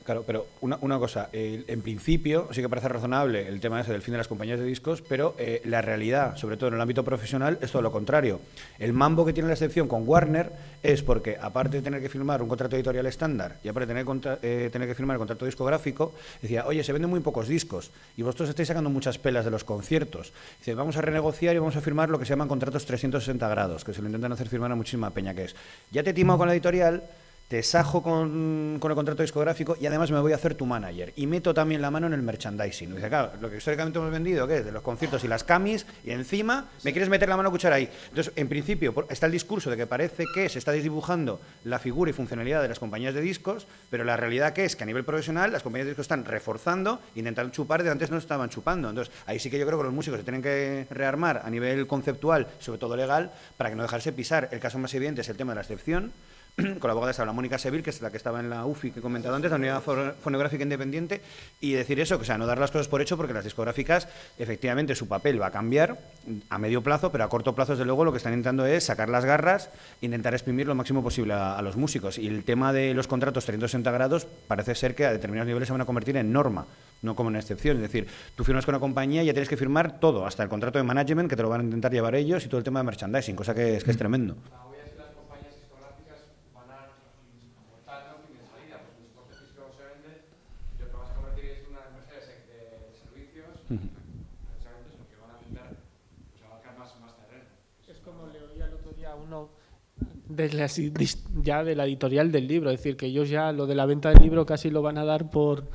Claro, pero una cosa, en principio sí que parece razonable el tema ese del fin de las compañías de discos, pero la realidad, sobre todo en el ámbito profesional, es todo lo contrario. El mambo que tiene la excepción con Warner es porque, aparte de tener que firmar un contrato editorial estándar y aparte de tener que firmar el contrato discográfico, decía, oye, se venden muy pocos discos y vosotros estáis sacando muchas pelas de los conciertos. Dice, vamos a renegociar y vamos a firmar lo que se llaman contratos 360 grados, que se lo intentan hacer firmar a muchísima peña, que es, ya te he timado con la editorial, te sajo con el contrato discográfico y además me voy a hacer tu manager. Y meto también la mano en el merchandising. Dice, claro, lo que históricamente hemos vendido, que es de los conciertos y las camis, y encima me quieres meter la mano a cuchara ahí. Entonces, en principio, está el discurso de que parece que se está desdibujando la figura y funcionalidad de las compañías de discos, pero la realidad que es que a nivel profesional las compañías de discos están reforzando, intentan chupar de antes no estaban chupando. Entonces, ahí sí que yo creo que los músicos se tienen que rearmar a nivel conceptual, sobre todo legal, para que no dejarse pisar. El caso más evidente es el tema de la excepción, con la abogada estaba Mónica Seville, que es la que estaba en la UFI que he comentado antes, la Unidad Fonográfica Independiente, y decir eso, o sea, no dar las cosas por hecho, porque las discográficas, efectivamente, su papel va a cambiar a medio plazo, pero a corto plazo, desde luego, lo que están intentando es sacar las garras e intentar exprimir lo máximo posible a los músicos. Y el tema de los contratos 360 grados parece ser que a determinados niveles se van a convertir en norma, no como una excepción. Es decir, tú firmas con una compañía y ya tienes que firmar todo, hasta el contrato de management, que te lo van a intentar llevar ellos, y todo el tema de merchandising, cosa que es tremendo. Es como le oía el otro día a uno ya de la editorial del libro, es decir, que ellos ya lo de la venta del libro casi lo van a dar por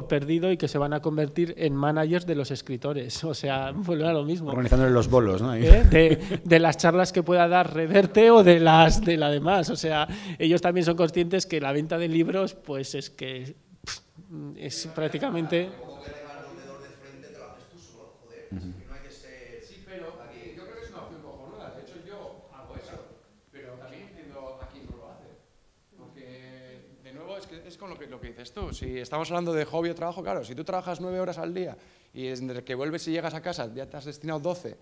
perdido y que se van a convertir en managers de los escritores. O sea, vuelve a lo mismo. Organizándole los bolos, ¿no? De las charlas que pueda dar Reverte o de la demás. O sea, ellos también son conscientes que la venta de libros, pues es que es prácticamente... Sí, pero yo creo que es una opción cojonuda. De hecho, yo hago eso, pero también entiendo a quién no lo hace. Porque, de nuevo, es con lo que dices tú. Si estamos hablando de hobby o trabajo, claro, si tú trabajas 9 horas al día y desde que vuelves y llegas a casa ya te has destinado 12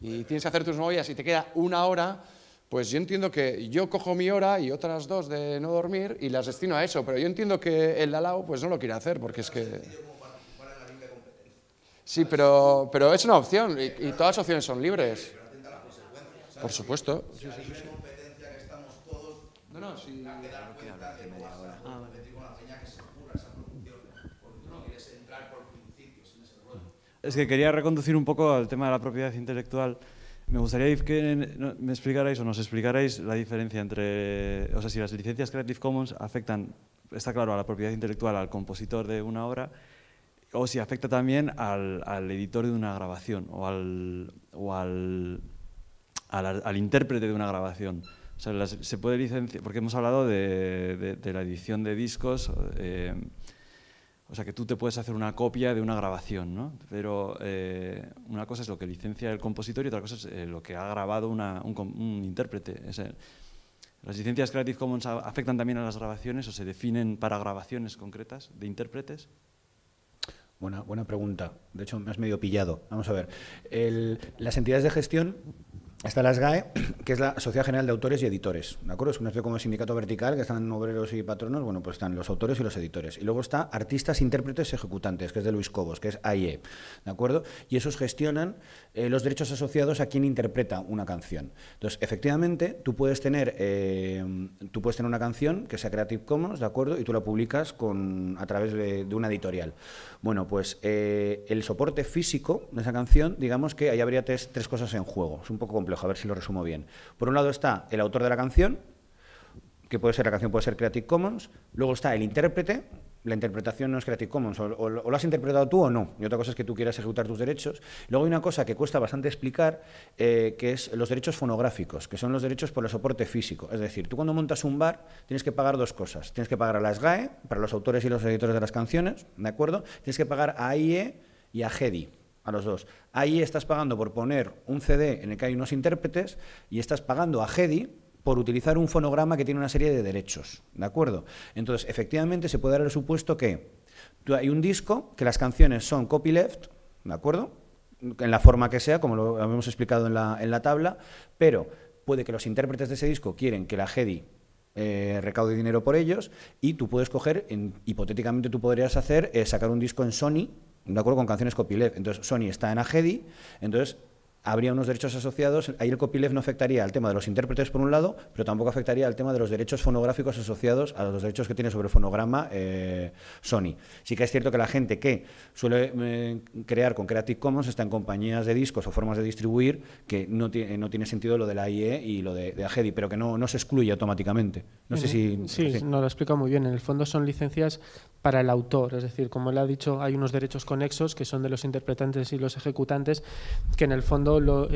y tienes que hacer tus movidas y te queda 1 hora, pues yo entiendo que yo cojo mi hora y otras 2 de no dormir y las destino a eso. Pero yo entiendo que el de al lado pues no lo quiere hacer porque es que... Sí, pero es una opción y todas las opciones son libres. Por supuesto. Sí. No, sí. Es que quería reconducir un poco al tema de la propiedad intelectual. Me gustaría que me explicarais o nos explicarais la diferencia entre, o sea, si las licencias Creative Commons afectan, está claro, a la propiedad intelectual, al compositor de una obra, o si afecta también al editor de una grabación o al intérprete de una grabación. O sea, se puede licenciar, porque hemos hablado de la edición de discos, o sea, que tú te puedes hacer una copia de una grabación, ¿no? Pero una cosa es lo que licencia el compositor y otra cosa es lo que ha grabado un intérprete. ¿Las licencias Creative Commons afectan también a las grabaciones o se definen para grabaciones concretas de intérpretes? Buena pregunta. De hecho, me has medio pillado. Vamos a ver. Las entidades de gestión, está la SGAE, que es la Sociedad General de Autores y Editores, ¿de acuerdo? Es una especie como sindicato vertical, que están obreros y patronos, bueno, pues están los autores y los editores. Y luego está Artistas, Intérpretes, Ejecutantes, que es de Luis Cobos, que es AIE, ¿de acuerdo? Y esos gestionan los derechos asociados a quien interpreta una canción. Entonces, efectivamente, tú puedes tener una canción que sea Creative Commons, ¿de acuerdo? Y tú la publicas a través de una editorial. Bueno, pues el soporte físico de esa canción, digamos que ahí habría tres cosas en juego. Es un poco complejo, a ver si lo resumo bien. Por un lado está el autor de la canción, que la canción puede ser Creative Commons. Luego está el intérprete. La interpretación no es Creative Commons, o lo has interpretado tú o no. Y otra cosa es que tú quieras ejecutar tus derechos. Luego hay una cosa que cuesta bastante explicar, que es los derechos fonográficos, que son los derechos por el soporte físico. Es decir, tú cuando montas un bar tienes que pagar 2 cosas. Tienes que pagar a la SGAE, para los autores y los editores de las canciones, ¿de acuerdo? Tienes que pagar a AIE y a GEDI, a los dos. AIE estás pagando por poner un CD en el que hay unos intérpretes y estás pagando a GEDI por utilizar un fonograma que tiene una serie de derechos, ¿de acuerdo? Entonces, efectivamente, se puede dar el supuesto que hay un disco, que las canciones son copyleft, ¿de acuerdo? En la forma que sea, como lo habíamos explicado en la tabla, pero puede que los intérpretes de ese disco quieren que la GEDI recaude dinero por ellos y tú puedes coger, hipotéticamente tú podrías hacer, sacar un disco en Sony, de acuerdo, con canciones copyleft. Entonces Sony está en Agedi, entonces habría unos derechos asociados, ahí el copyleft no afectaría al tema de los intérpretes por un lado, pero tampoco afectaría al tema de los derechos fonográficos asociados a los derechos que tiene sobre el fonograma Sony. Sí que es cierto que la gente que suele crear con Creative Commons está en compañías de discos o formas de distribuir que no tiene sentido lo de la IE y lo de Agedi, pero que no se excluye automáticamente. No sé si... Sí, nos lo explica muy bien. En el fondo son licencias para el autor, es decir, como él ha dicho, hay unos derechos conexos que son de los interpretantes y los ejecutantes, que en el fondo lo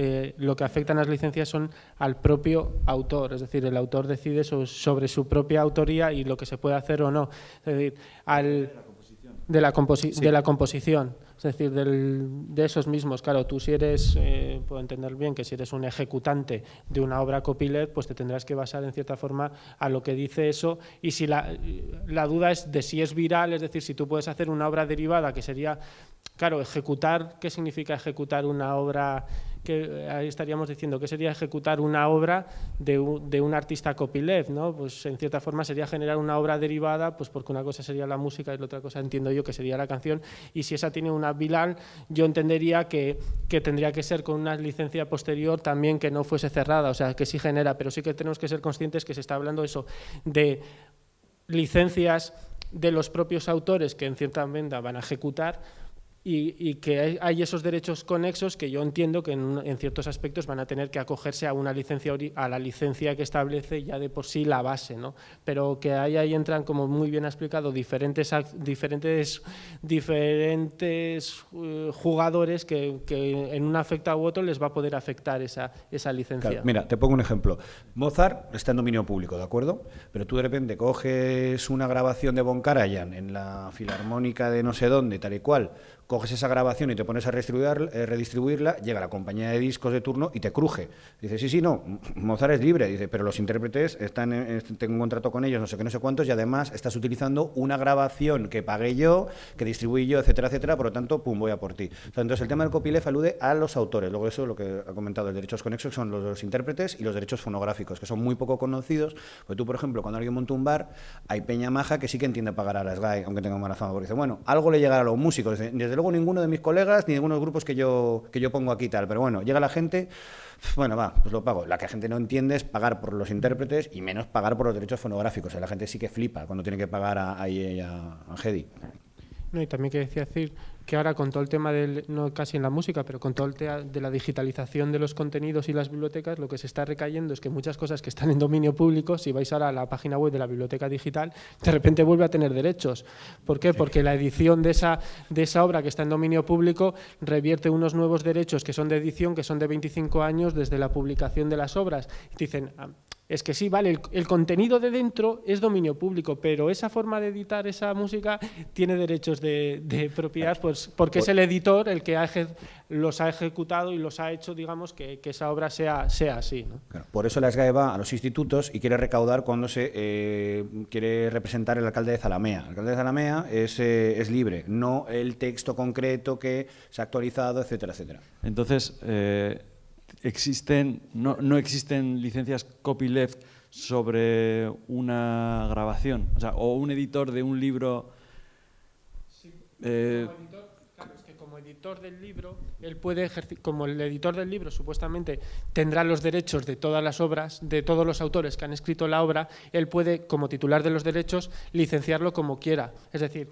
que afectan las licencias son al propio autor, es decir, el autor decide sobre su propia autoría y lo que se puede hacer o no, es decir, de la composición, es decir, de esos mismos. Claro, tú si eres, puedo entender bien que si eres un ejecutante de una obra copyleft, pues te tendrás que basar en cierta forma a lo que dice eso, y si la duda es de si es viral, es decir, si tú puedes hacer una obra derivada, que sería, claro, ejecutar, ¿qué significa ejecutar una obra? Que ahí estaríamos diciendo que sería ejecutar una obra de un artista copyleft, ¿no? Pues en cierta forma sería generar una obra derivada, pues porque una cosa sería la música y la otra cosa entiendo yo que sería la canción, y si esa tiene una viral, yo entendería que tendría que ser con una licencia posterior también que no fuese cerrada, o sea, que sí genera, pero sí que tenemos que ser conscientes que se está hablando eso de licencias de los propios autores que en cierta medida van a ejecutar, y que hay esos derechos conexos que yo entiendo que en ciertos aspectos van a tener que acogerse a una licencia, a la licencia que establece ya de por sí la base, ¿no? Pero que ahí entran, como muy bien ha explicado, diferentes jugadores que en un afecta u otro les va a poder afectar esa licencia. Claro, mira, te pongo un ejemplo. Mozart está en dominio público, ¿de acuerdo? Pero tú de repente coges una grabación de Von Karajan en la Filarmónica de no sé dónde, tal y cual, coges esa grabación y te pones a redistribuirla, llega la compañía de discos de turno y te cruje. Dice, sí, no, Mozart es libre, dice, pero los intérpretes tengo un contrato con ellos, no sé qué, no sé cuántos, y además estás utilizando una grabación que pagué yo, que distribuí yo, etcétera, etcétera, por lo tanto, pum, voy a por ti. O sea, entonces el tema del copyleft alude a los autores, luego eso, lo que ha comentado, los derechos conexos son los intérpretes y los derechos fonográficos, que son muy poco conocidos, porque tú, por ejemplo, cuando alguien monta un bar, hay peña maja que sí que entiende pagar a la SGAE, aunque tenga mala fama, porque dice, bueno, algo le llegará a los músicos, desde luego ninguno de mis colegas ni ninguno de los grupos que yo pongo aquí tal, pero bueno, llega la gente, bueno, va, pues lo pago. La que la gente no entiende es pagar por los intérpretes y menos pagar por los derechos fonográficos. O sea, la gente sí que flipa cuando tiene que pagar a Agedi. No, y también quería decir que ahora con todo el tema no casi en la música, pero con todo el tema de la digitalización de los contenidos y las bibliotecas, lo que se está recayendo es que muchas cosas que están en dominio público, si vais ahora a la página web de la biblioteca digital, de repente vuelve a tener derechos. ¿Por qué? Porque la edición de esa obra que está en dominio público revierte unos nuevos derechos que son de edición, que son de 25 años desde la publicación de las obras. Dicen, es que sí, vale, el contenido de dentro es dominio público, pero esa forma de editar esa música tiene derechos de propiedad, pues porque es el editor el que los ha ejecutado y los ha hecho, digamos, que esa obra sea así, ¿no? Claro, por eso la SGAE va a los institutos y quiere recaudar cuando se quiere representar el alcalde de Zalamea. El alcalde de Zalamea es libre, no el texto concreto que se ha actualizado, etcétera, etcétera. Entonces, no existen licencias copyleft sobre una grabación, o sea, o un editor de un libro. Claro, es que como editor del libro, él puede ejercer, como el editor del libro supuestamente tendrá los derechos de todas las obras, de todos los autores que han escrito la obra, él puede, como titular de los derechos, licenciarlo como quiera. Es decir,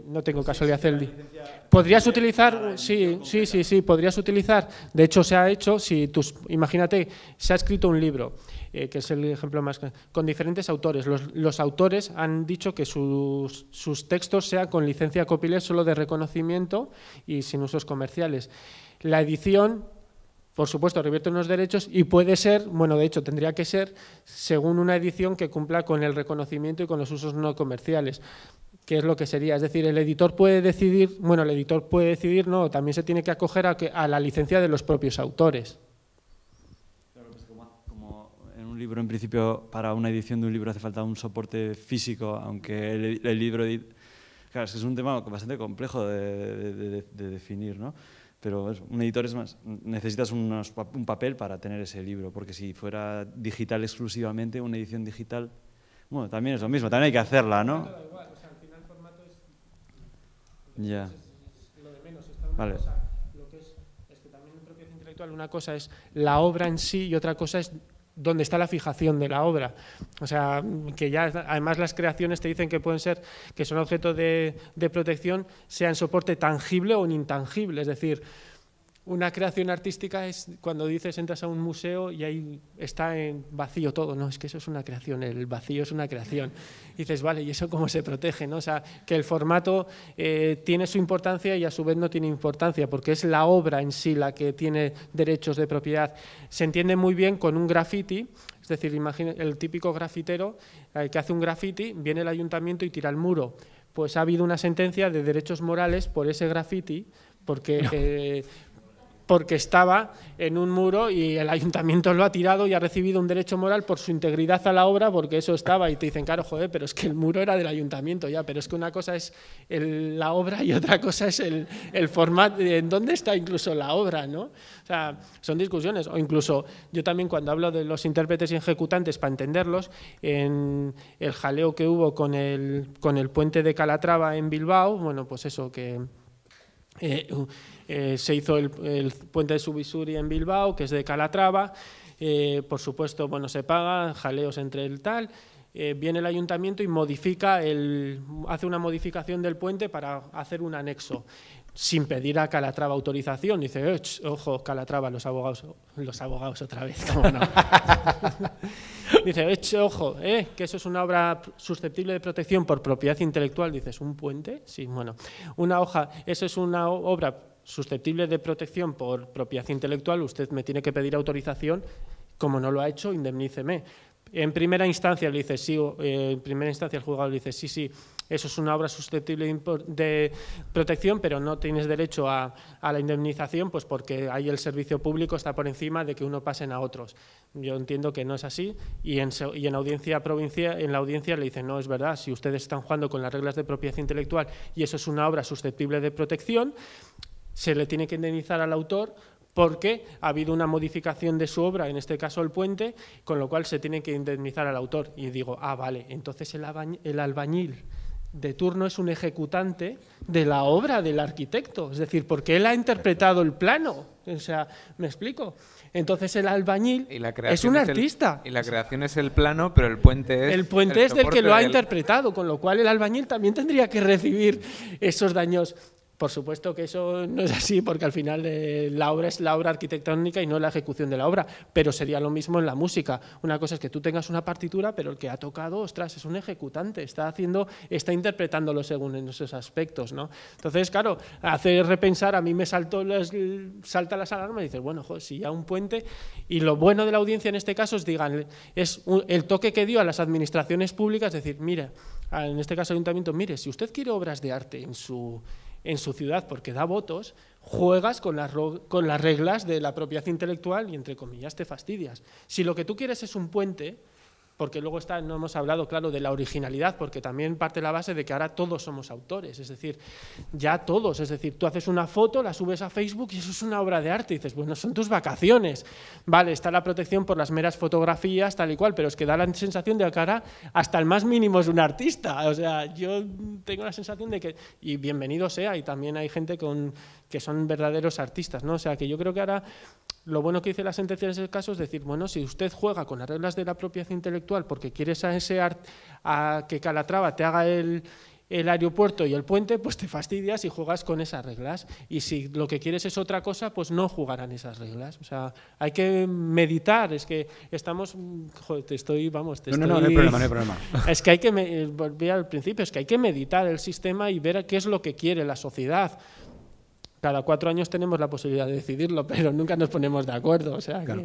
no tengo caso de hacer podrías utilizar, sí, podrías utilizar, de hecho se ha hecho, imagínate, se ha escrito un libro, que es el ejemplo más, con diferentes autores, los autores han dicho que sus textos sean con licencia copyleft solo de reconocimiento y sin usos comerciales. La edición, por supuesto, revierte unos derechos y puede ser, bueno, de hecho tendría que ser según una edición que cumpla con el reconocimiento y con los usos no comerciales. ¿Qué es lo que sería? Es decir, el editor puede decidir, no, también se tiene que acoger a la licencia de los propios autores. Claro, pues como en un libro, en principio, para una edición de un libro hace falta un soporte físico, aunque el libro... Claro, es un tema bastante complejo de definir, ¿no? Pero un editor es más, necesitas un papel para tener ese libro, porque si fuera digital exclusivamente, una edición digital Bueno, también es lo mismo, también hay que hacerla, ¿no? Da igual, o sea, al final el formato es Ya. lo de menos. Está una Vale. cosa, lo que es que también en propiedad intelectual una cosa es la obra en sí y otra cosa es dónde está la fijación de la obra. O sea, que ya además las creaciones te dicen que pueden ser, que son objeto de protección, sea en soporte tangible o en intangible, es decir, una creación artística es cuando dices entras a un museo y ahí está en vacío todo, no, es que eso es una creación, el vacío es una creación. Y dices, vale, ¿y eso cómo se protege? ¿No? O sea, que el formato tiene su importancia y a su vez no tiene importancia, porque es la obra en sí la que tiene derechos de propiedad. Se entiende muy bien con un graffiti, es decir, imagina el típico grafitero que hace un graffiti, viene el ayuntamiento y tira el muro. Pues ha habido una sentencia de derechos morales por ese graffiti, porque estaba en un muro y el ayuntamiento lo ha tirado y ha recibido un derecho moral por su integridad a la obra, porque eso estaba, y te dicen, claro, joder, pero es que el muro era del ayuntamiento ya, pero es que una cosa es la obra y otra cosa es el formato, en dónde está incluso la obra, ¿no? O sea, son discusiones, o incluso yo también cuando hablo de los intérpretes y ejecutantes, para entenderlos, en el jaleo que hubo con el puente de Calatrava en Bilbao, bueno, pues eso, que se hizo el puente de Subisuri en Bilbao, que es de Calatrava, por supuesto, bueno, se paga, jaleos entre el tal, viene el ayuntamiento y hace una modificación del puente para hacer un anexo, sin pedir a Calatrava autorización. Dice, ojo, Calatrava, los abogados otra vez, ¿cómo no? Dice, ojo, que eso es una obra susceptible de protección por propiedad intelectual. Dices, ¿un puente? Sí, bueno, una hoja, eso es una obra susceptible de protección por propiedad intelectual, usted me tiene que pedir autorización, como no lo ha hecho, indemníceme. En primera instancia le dice sí, en primera instancia el juzgado le dice sí, eso es una obra susceptible de protección, pero no tienes derecho a la indemnización, pues porque ahí el servicio público está por encima de que uno pasen a otros. Yo entiendo que no es así y en audiencia provincial, en la audiencia le dicen no, es verdad, si ustedes están jugando con las reglas de propiedad intelectual y eso es una obra susceptible de protección, se le tiene que indemnizar al autor porque ha habido una modificación de su obra, en este caso el puente, con lo cual se tiene que indemnizar al autor. Y digo, vale, entonces el albañil de turno es un ejecutante de la obra del arquitecto, es decir, porque él ha interpretado el plano, o sea, ¿me explico? Entonces el albañil es un artista. Y la creación es el plano, pero el puente es... El puente es del que lo ha interpretado, con lo cual el albañil también tendría que recibir esos daños. Por supuesto que eso no es así, porque al final la obra es la obra arquitectónica y no la ejecución de la obra, pero sería lo mismo en la música. Una cosa es que tú tengas una partitura, pero el que ha tocado, ostras, es un ejecutante, está interpretándolo según en esos aspectos, ¿no? Entonces, claro, hace repensar, a mí me salta las alarmas y dices, bueno, joder, si ya un puente, y lo bueno de la audiencia en este caso es, digan, el toque que dio a las administraciones públicas, es decir, mire, en este caso el ayuntamiento, mire, si usted quiere obras de arte en su ciudad porque da votos, juegas con las reglas de la propiedad intelectual y, entre comillas, te fastidias. Si lo que tú quieres es un puente, porque luego no hemos hablado, claro, de la originalidad, porque también parte la base de que ahora todos somos autores, es decir, ya todos, es decir, tú haces una foto, la subes a Facebook y eso es una obra de arte, y dices, bueno, son tus vacaciones, vale, está la protección por las meras fotografías, tal y cual, pero es que da la sensación de que ahora hasta el más mínimo es un artista, o sea, yo tengo la sensación de que, y bienvenido sea, y también hay gente que son verdaderos artistas, ¿no? O sea, que yo creo que ahora lo bueno que dice la sentencia en ese caso es decir, bueno, si usted juega con las reglas de la propiedad intelectual porque quieres a que Calatrava te haga el aeropuerto y el puente, pues te fastidias y juegas con esas reglas. Y si lo que quieres es otra cosa, pues no jugarán esas reglas. O sea, hay que meditar. Es que estamos... Joder, No hay problema. Es que hay que... Volví al principio, es que hay que meditar el sistema y ver qué es lo que quiere la sociedad. Cada 4 años tenemos la posibilidad de decidirlo, pero nunca nos ponemos de acuerdo. O sea, claro.